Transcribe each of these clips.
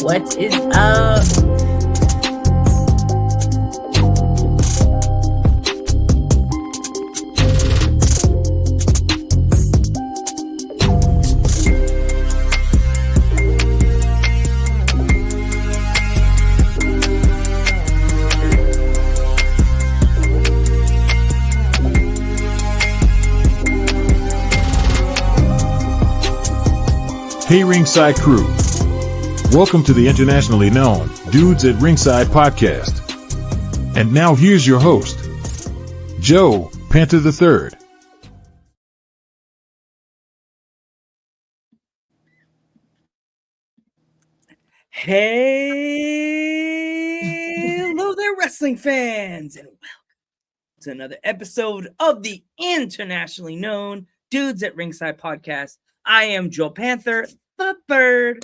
What is up? Hey Ringside crew. Welcome to the internationally known Dudes at Ringside Podcast. And now here's your host, Joe Panther III. Hey, hello there, wrestling fans, and welcome to another episode of the internationally known Dudes at Ringside Podcast. I am Joe Panther III,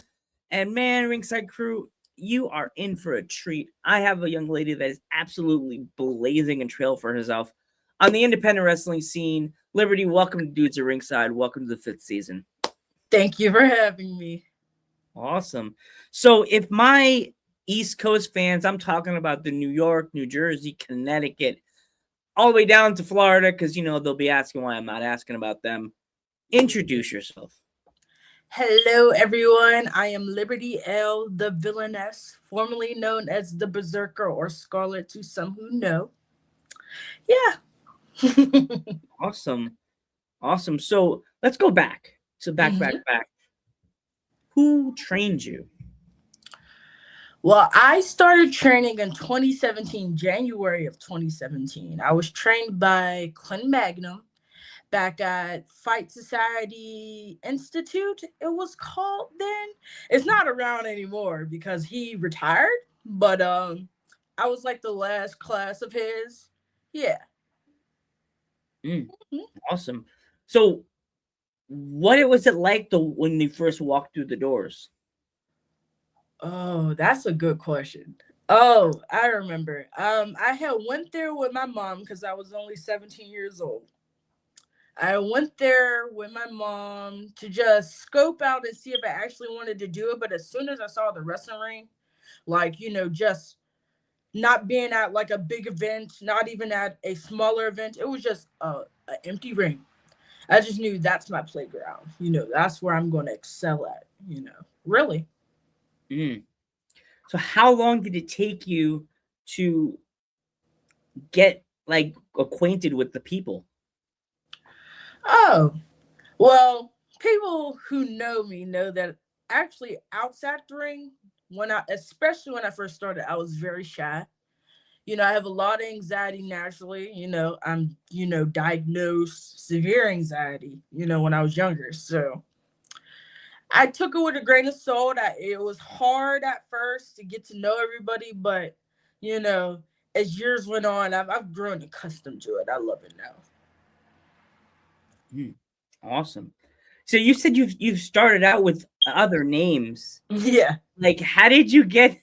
and man, Ringside crew, you are in for a treat. I have a young lady that is absolutely blazing a trail for herself on the independent wrestling scene. Liberty, welcome to Dudes at Ringside. Welcome to the 5th season. Thank you for having me. Awesome. So if my East Coast fans, I'm talking about the New York, New Jersey, Connecticut, all the way down to Florida, because, you know, they'll be asking why I'm not asking about them. Introduce yourself. Hello, everyone. I am Liberty L, the Villainess, formerly known as the Berserker or Scarlet to some who know. Yeah. Awesome. So let's go back. Back. Who trained you? Well, I started training in 2017, January of 2017. I was trained by Quinn Magnum back at Fight Society Institute, it was called then. It's not around anymore because he retired, but I was like the last class of his. Yeah. Awesome. So what was it like when you first walked through the doors? Oh, that's a good question. Oh, I remember. I had went there with my mom because I was only 17 years old. I went there with my mom to just scope out and see if I actually wanted to do it. But as soon as I saw the wrestling ring, like, you know, just not being at like a big event, not even at a smaller event, it was just an empty ring. I just knew that's my playground. You know, that's where I'm going to excel at, you know, really. So how long did it take you to get like acquainted with the people? Oh, well, people who know me know that actually outside the ring, especially when I first started, I was very shy. You know, I have a lot of anxiety naturally. You know, I'm, diagnosed severe anxiety, when I was younger. So I took it with a grain of salt. It was hard at first to get to know everybody, but, as years went on, I've grown accustomed to it. I love it now. Awesome. So you said you've started out with other names. Yeah. Like how did you get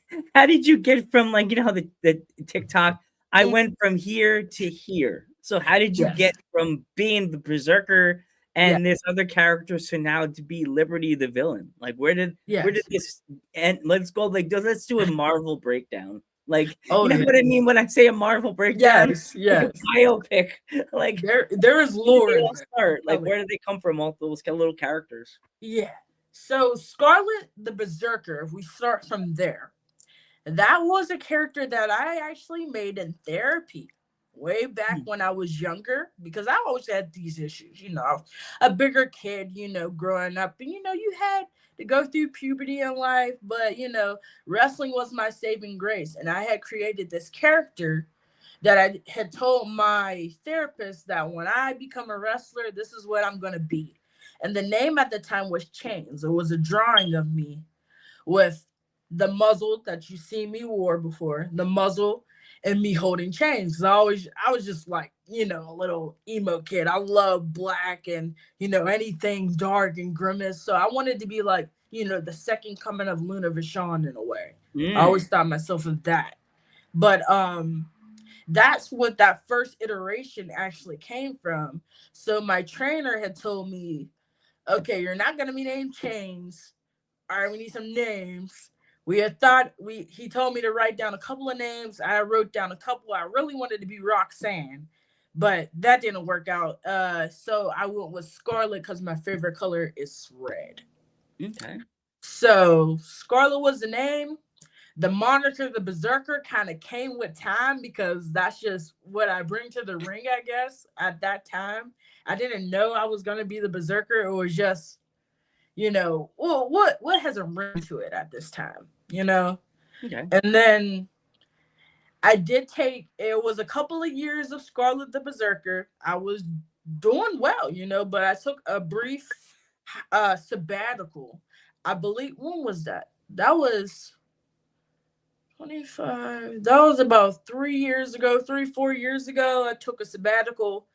from like, the TikTok, I went from here to here. So how did you get from being the Berserker and this other character to now to be Liberty the villain? Like where did this end? Let's go let's do a Marvel breakdown. Like, what I mean when I say a Marvel breakdown? Yes. Like a biopic. Like there is lore. Start. Like, where did they come from? All those little characters. Yeah. So Scarlet the Berserker, if we start from there, that was a character that I actually made in therapy way back when I was younger, because I always had these issues. I was a bigger kid, growing up, and you had to go through puberty in life, but wrestling was my saving grace, and I had created this character that I had told my therapist that when I become a wrestler, this is what I'm going to be. And the name at the time was Chains. It was a drawing of me with the muzzle that you see me wore before, the muzzle, and me holding chains. I was just like, a little emo kid. I love black and, anything dark and grimace. So I wanted to be like, the second coming of Luna Vachon in a way. I always thought myself of that. But that's what that first iteration actually came from. So my trainer had told me, okay, you're not gonna be named Chains. All right, we need some names. We had thought he told me to write down a couple of names. I wrote down a couple. I really wanted to be Roxanne, but that didn't work out. So I went with Scarlet because my favorite color is red. Okay. So Scarlet was the name. The moniker, the Berserker, kind of came with time because that's just what I bring to the ring, I guess. At that time, I didn't know I was gonna be the Berserker. It was just, well, what has a ring to it at this time, Okay. And then I did it was a couple of years of Scarlet the Berserker. I was doing well, but I took a brief sabbatical. I believe, when was that? That was 25. That was about 4 years ago. I took a sabbatical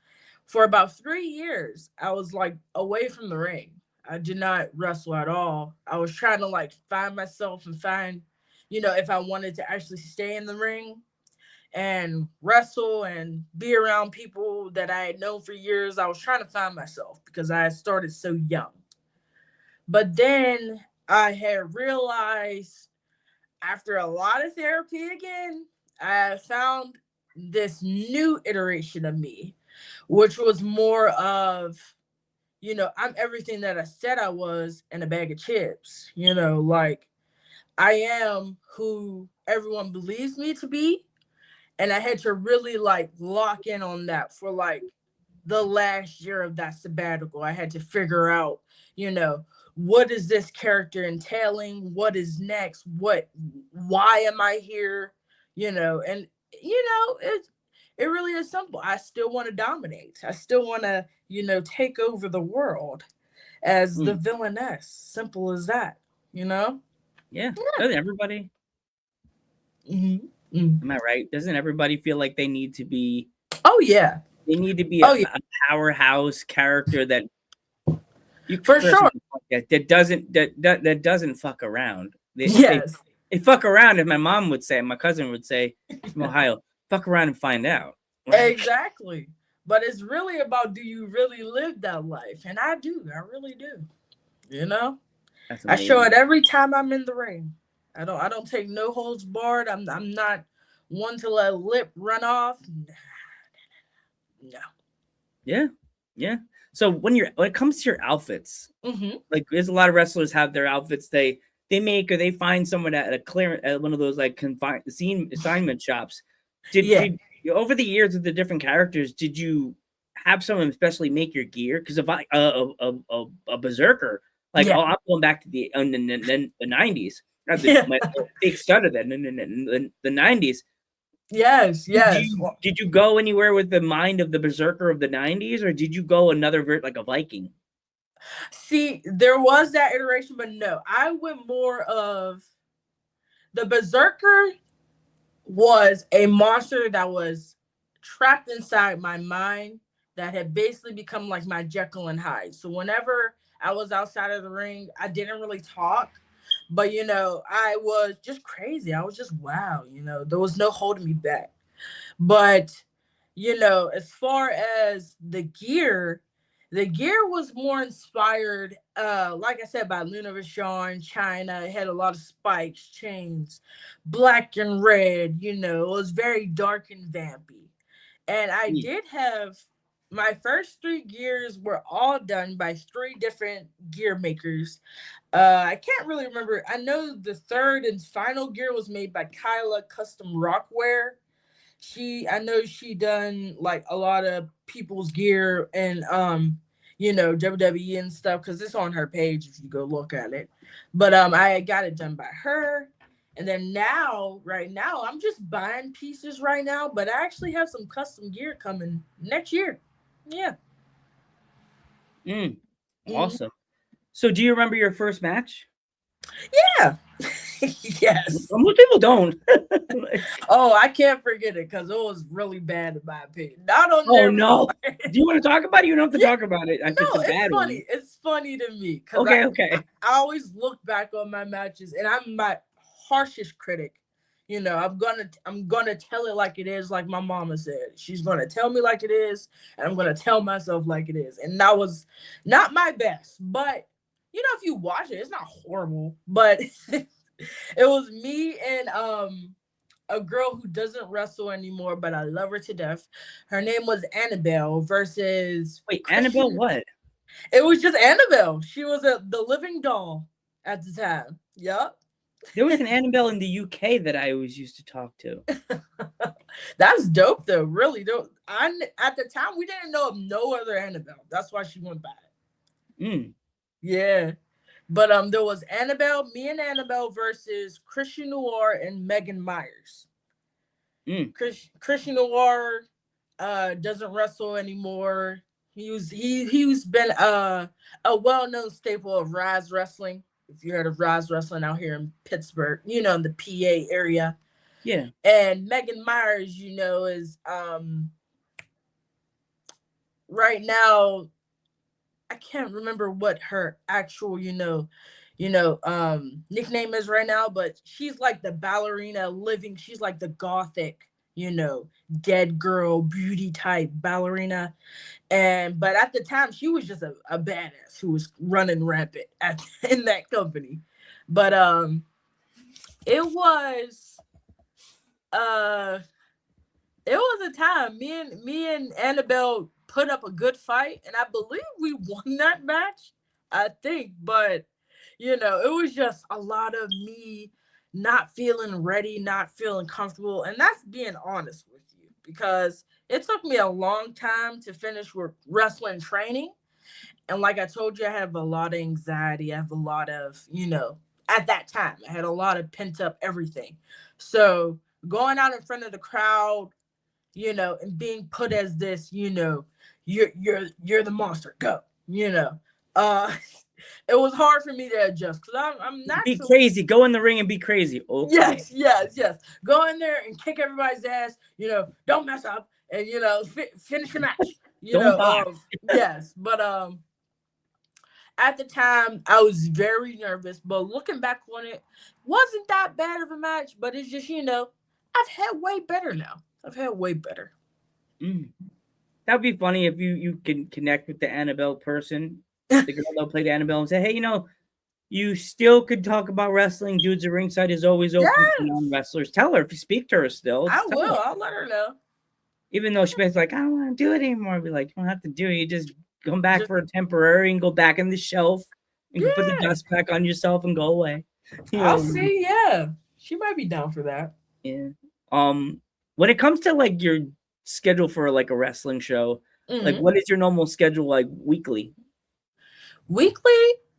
for about 3 years. I was like away from the ring. I did not wrestle at all. I was trying to like find myself and find, if I wanted to actually stay in the ring and wrestle and be around people that I had known for years. I was trying to find myself because I had started so young. But then I had realized, after a lot of therapy again, I found this new iteration of me, which was more of, I'm everything that I said I was in a bag of chips. Like, I am who everyone believes me to be. And I had to really like lock in on that for like the last year of that sabbatical. I had to figure out, what is this character entailing? What is next? Why am I here? And it really is simple. I still want to dominate. I still want to, take over the world as the villainess. Simple as that, Yeah. Doesn't everybody? Mm-hmm. Am I right? Doesn't everybody feel like they need to be? Oh yeah. They need to be a powerhouse character that you for sure that doesn't fuck around. They fuck around, as my mom would say, my cousin would say from Ohio, fuck around and find out. Exactly. But it's really about, do you really live that life? And I do. I really do. I show it every time I'm in the ring. I don't take no holds barred. I'm not one to let lip run off. No. Yeah. So when it comes to your outfits, like there's a lot of wrestlers have their outfits they make, or they find someone at a clearance at one of those like confined assignment shops. Did over the years of the different characters, did you have someone especially make your gear? Because if a berserker, like I'm going back to the 90s. My big stud of that in the 90s. Yes. Did you go anywhere with the mind of the berserker of the 90s, or did you go another like a Viking? See, there was that iteration, but no, I went more of the berserker was a monster that was trapped inside my mind that had basically become like my Jekyll and Hyde. So whenever I was outside of the ring, I didn't really talk. But, I was just crazy. I was just wow. There was no holding me back. But, as far as the gear was more inspired, like I said, by Luna Vachon, China. It had a lot of spikes, chains, black and red. It was very dark and vampy. And I did have my first 3 gears were all done by 3 different gear makers. I can't really remember. I know the third and final gear was made by Kyla Custom Rockwear. I know she done like a lot of people's gear and WWE and stuff, because it's on her page if you go look at it. But I got it done by her. And then right now, I'm just buying pieces right now, but I actually have some custom gear coming next year. Yeah. Awesome. So do you remember your first match? Yeah. Yes. Most people don't. Oh, I can't forget it because it was really bad in my opinion. Not on Oh no. Do you want to talk about it? You don't have to talk about it. It's funny. It's funny to me. Okay. I always look back on my matches, and I'm my harshest critic. You know, I'm gonna tell it like it is, like my mama said. She's gonna tell me like it is, and I'm gonna tell myself like it is. And that was not my best, but you know, if you watch it, it's not horrible. But it was me and a girl who doesn't wrestle anymore, but I love her to death. Her name was Annabelle versus Wait, Annabelle what? It was just Annabelle. She was the living doll at the time. Yup. There was an Annabelle in the UK that I always used to talk to. That's dope though, really dope. At the time we didn't know of no other Annabelle. That's why she went bad. Yeah. But there was me and Annabelle versus Christian Noir and Megan Myers. Christian Noir doesn't wrestle anymore. He's been a well-known staple of Rise Wrestling. If you heard of Rise Wrestling out here in Pittsburgh, you know, in the PA area. Yeah. And Megan Myers, you know, is right now, I can't remember what her actual, nickname is right now, but she's like the ballerina living, she's like the gothic, dead girl beauty type ballerina. But at the time she was just a badass who was running rampant in that company. But it was a time me and Annabelle put up a good fight, and I believe we won that match, I think. But it was just a lot of me not feeling ready, not feeling comfortable, and that's being honest with you, because it took me a long time to finish with wrestling training. And like I told you, I have a lot of anxiety. I have a lot of, at that time, I had a lot of pent up everything. So going out in front of the crowd, and being put as this, you're the monster, go, it was hard for me to adjust, because I'm not be crazy. Go in the ring and be crazy. Okay. Yes. Go in there and kick everybody's ass. Don't mess up, and finish the match. Yes, but at the time I was very nervous. But looking back on it, wasn't that bad of a match. But it's just I've had way better now. That'd be funny if you can connect with the Annabelle person, the girl that played Annabelle, and say, hey, you still could talk about wrestling. Dudes at Ringside is always open to non-wrestlers. Tell her, if you speak to her still. I will. I'll let her know. Even though she's like, I don't want to do it anymore. I'll be like, you don't have to do it. You just come back for a temporary and go back in the shelf and put the dust back on yourself and go away. I'll see. Yeah, she might be down for that. Yeah. When it comes to like your schedule for like a wrestling show, like what is your normal schedule like weekly?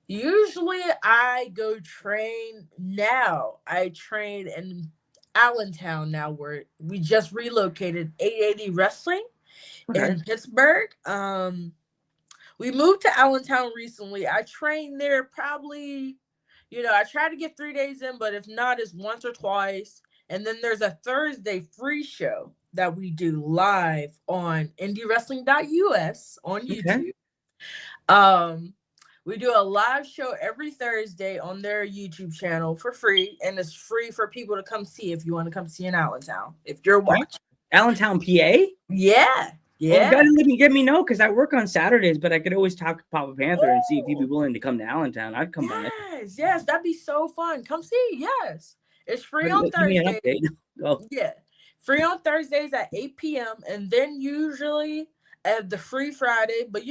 Usually I go train now. I train in Allentown now, where we just relocated 880 Wrestling in Pittsburgh. We moved to Allentown recently. I train there probably, I try to get 3 days in, but if not, it's once or twice. And then there's a Thursday free show that we do live on indiewrestling.us on YouTube. We do a live show every Thursday on their YouTube channel for free, and it's free for people to come see if you want to come see in Allentown. If you're watching. Allentown, PA? Yeah. You gotta let me know, because I work on Saturdays, but I could always talk to Papa Panther and see if he'd be willing to come to Allentown. I'd come by. Yes, that'd be so fun. Come see. Yes. It's free on Thursdays. Yeah. Free on Thursdays at 8 p.m. And then usually at the free Friday, but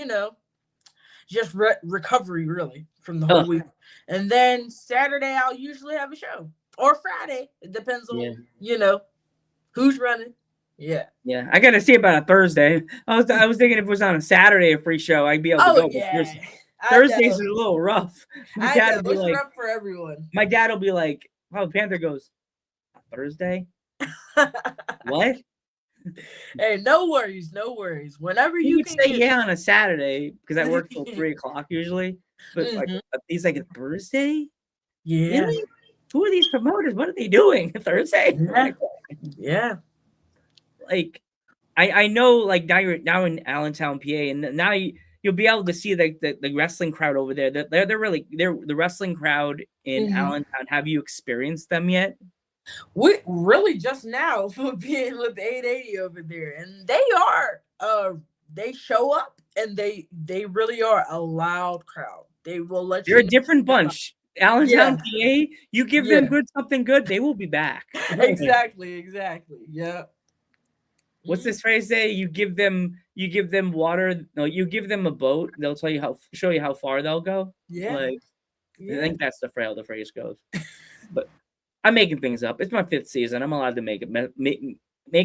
just recovery really from the whole week. And then Saturday I'll usually have a show, or Friday. It depends on who's running. Yeah. I gotta see about a Thursday. I was thinking if it was on a Saturday, a free show, I'd be able to go. Yeah. Thursdays are a little rough. It's rough for everyone. My dad will be like, "Oh, Panther goes Thursday." What? Hey, no worries. Whenever you can say on a Saturday, because I work till 3:00 usually. But he's like, a Thursday? Yeah. Really? Who are these promoters? What are they doing Thursday? Yeah. Like, I know, like now in Allentown, PA, and now you'll be able to see the wrestling crowd over there. They're the wrestling crowd in Allentown. Have you experienced them yet? We really just now for being with 880 over there, and they show up and they really are a loud crowd. They will let They're you a know. different bunch. Allentown, Yeah, PA, you give them yeah, good something good, they will be back. exactly. Yeah. What's Mhm. this phrase say? You give them water. No, you give them a boat. They'll show you how far they'll go. Yeah, Like I yeah. think that's how the phrase goes. But I'm making things up. It's my 5th season. I'm allowed to make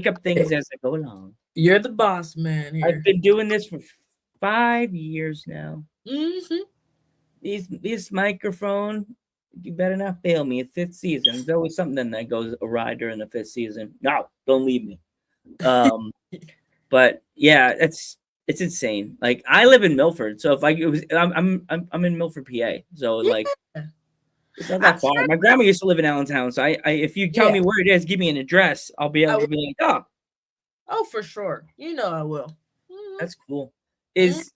up things as I go along. You're the boss man I've here. been doing this for 5 years now. Hmm. This microphone, you better not fail me. It's 5th season. There's always something that goes awry during the 5th season. No, don't leave me. Um, but yeah, it's insane. Like I live in Milford, so if I'm in Milford, PA. So like Yeah, it's not I that far. tried. My grandma used to live in Allentown, so I if you tell Yeah, me where it is, give me an address, I'll be I able will. to be like, oh, Oh, for sure. You know I will. Hmm. that's cool. Is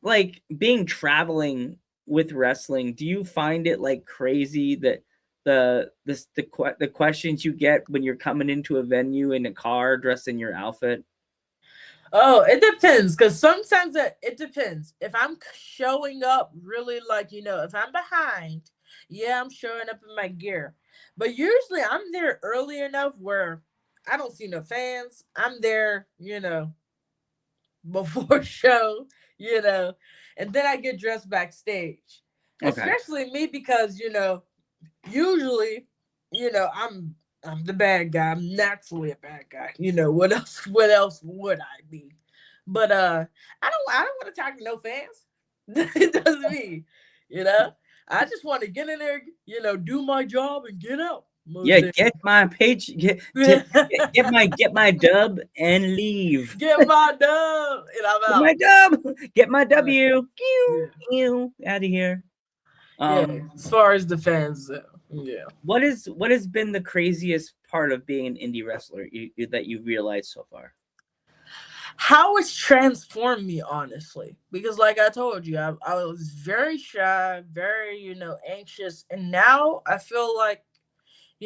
like being traveling with wrestling, do you find it like crazy that the questions you get when you're coming into a venue in a car dressed in your outfit? Oh, it depends. Because sometimes it depends. If I'm showing up really like, if I'm behind, yeah, I'm showing up in my gear. But usually I'm there early enough where I don't see no fans. I'm there, before show, you know, and then I get dressed backstage. Okay. Especially me because, usually, I'm the bad guy. I'm naturally a bad guy. What else would I be? But I don't want to talk to no fans. It doesn't mean, you know. I just want to get in there, do my job and get out. Yeah, Most days. get my page, get my dub and leave. Get my dub and I'm Get my out. dub, get my Like, W. yeah. Out of here. Yeah, Um, as far as the fans, yeah. what has been the craziest part of being an indie wrestler that you've realized so far? How it's transformed me, honestly, because like I told you, I was very shy, very anxious, and now I feel like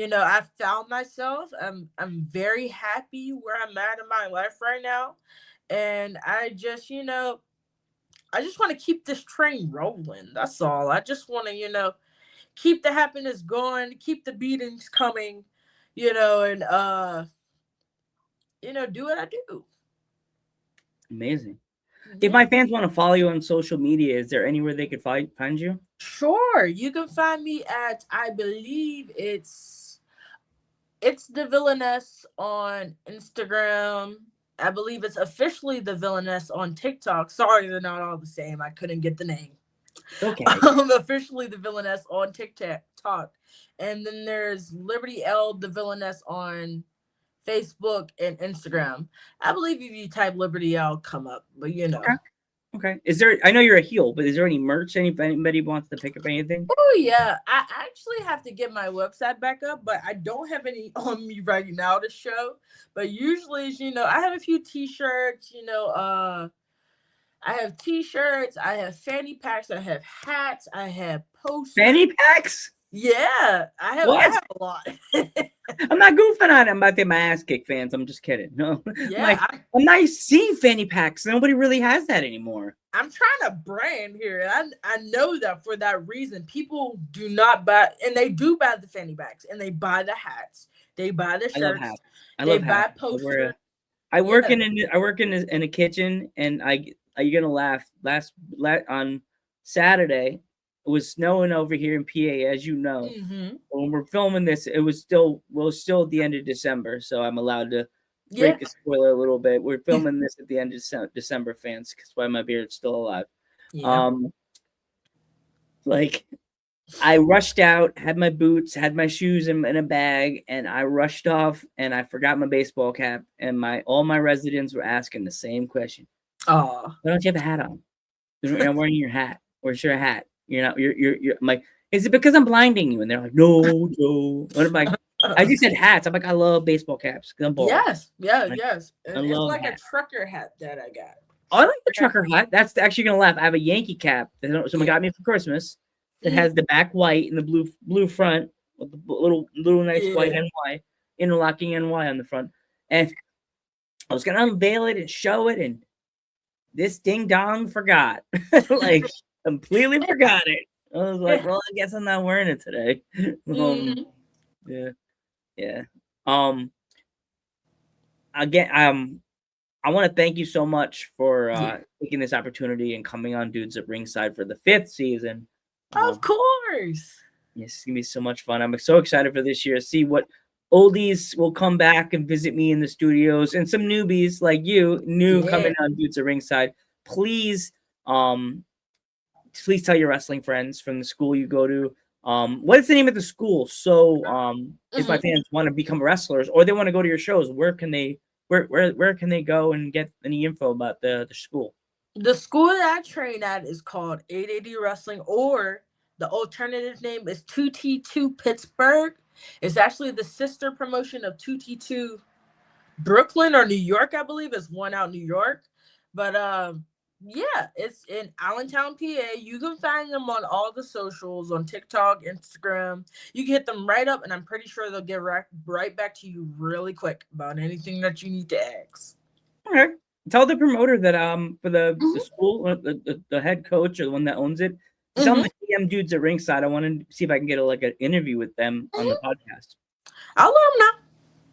I found myself. I'm very happy where I'm at in my life right now, and I just want to keep this train rolling. That's all. I just want to keep the happiness going, keep the beatings coming, and do what I do. Amazing. If Yeah. my fans want to follow you on social media, is there anywhere they could find you? Sure. You can find me at, I believe it's the Villainess on Instagram. I believe it's officially the Villainess on TikTok. Sorry, they're not all the same. I couldn't get the name. Okay. Officially the Villainess on TikTok. And then there's Liberty L the Villainess on Facebook and Instagram. I believe if you type Liberty L come up, but Okay. Okay. Is there? I know you're a heel, but is there any merch? Anybody wants to pick up anything? Oh yeah, I actually have to get my website back up, but I don't have any on me right now to show. But usually, I have a few T-shirts. I have T-shirts, I have fanny packs, I have hats, I have posters. Fanny packs? Yeah, I have What? a lot. I'm not goofing on it. I'm about to get my ass kicked, fans. I'm just kidding. No. Yeah, I'm not seeing fanny packs. Nobody really has that anymore. I'm trying to brand here. I know that for that reason, people do not buy, and they do buy the fanny packs, and they buy the hats, they buy the I love shirts, hats. they buy posters. I work in a kitchen, and you're gonna laugh. On Saturday, it was snowing over here in PA, as you know. Mm-hmm. When we're filming this, it was still at the end of December, so I'm allowed to break a spoiler a little bit. We're filming this at the end of December, fans, because why my beard's still alive. Yeah. Like I rushed out, had my boots, had my shoes in a bag, and I rushed off, and I forgot my baseball cap, and all my residents were asking the same question. Oh, why don't you have a hat on? You're not wearing your hat. Where's your hat? You're not. You're. I'm like, is it because I'm blinding you? And they're like, no, Joe. What am I? I just said hats. I'm like, I love baseball caps. I'm bald. yes, yeah, Like, yes. I It's love like hats. a trucker hat that I got. I like the trucker hat. That's actually gonna laugh. I have a Yankee cap that someone got me for Christmas that has the back white and the blue front with the little nice white Yeah. NY, interlocking NY on the front. And I was gonna unveil it and show it, and this ding dong forgot. Like completely forgot it. I was like, well, I guess I'm not wearing it today. Mhm. Yeah. Yeah. Again, I want to thank you so much for Yeah. taking this opportunity and coming on Dudes at Ringside for the 5th season. Of course. It's gonna be so much fun. I'm so excited for this year to see what oldies will come back and visit me in the studios, and some newbies like you, coming on Dudes at Ringside. Please, please tell your wrestling friends from the school you go to. What is the name of the school? So, if my fans want to become wrestlers or they want to go to your shows, where can they go and get any info about the school? The school that I train at is called 880 Wrestling, or the alternative name is 2T2 Pittsburgh. It's actually the sister promotion of 2T2 Brooklyn or New York, I believe. It's one out New York. But yeah, it's in Allentown, PA. You can find them on all the socials, on TikTok, Instagram. You can hit them right up, and I'm pretty sure they'll get right back to you really quick about anything that you need to ask. Okay. Tell the promoter that for the school, the head coach or the one that owns it, tell them the DM Dudes at Ringside. I want to see if I can get an interview with them on the podcast. I'll let them know.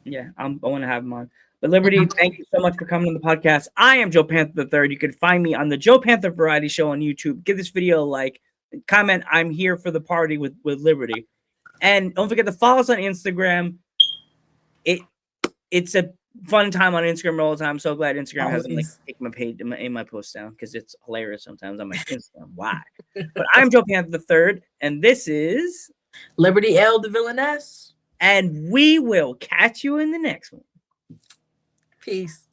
Yeah, I want to have them on. But Liberty, thank you so much for coming on the podcast. I am Joe Panther III. You can find me on the Joe Panther Variety Show on YouTube. Give this video a like, comment. I'm here for the party with Liberty, and don't forget to follow us on Instagram. It's a fun time on Instagram all the time. I'm so glad Instagram hasn't taken my page in my post down, because it's hilarious sometimes on my Instagram. Why? But I'm Joe Panther III, and this is Liberty L, the villainess. And we will catch you in the next one. Peace.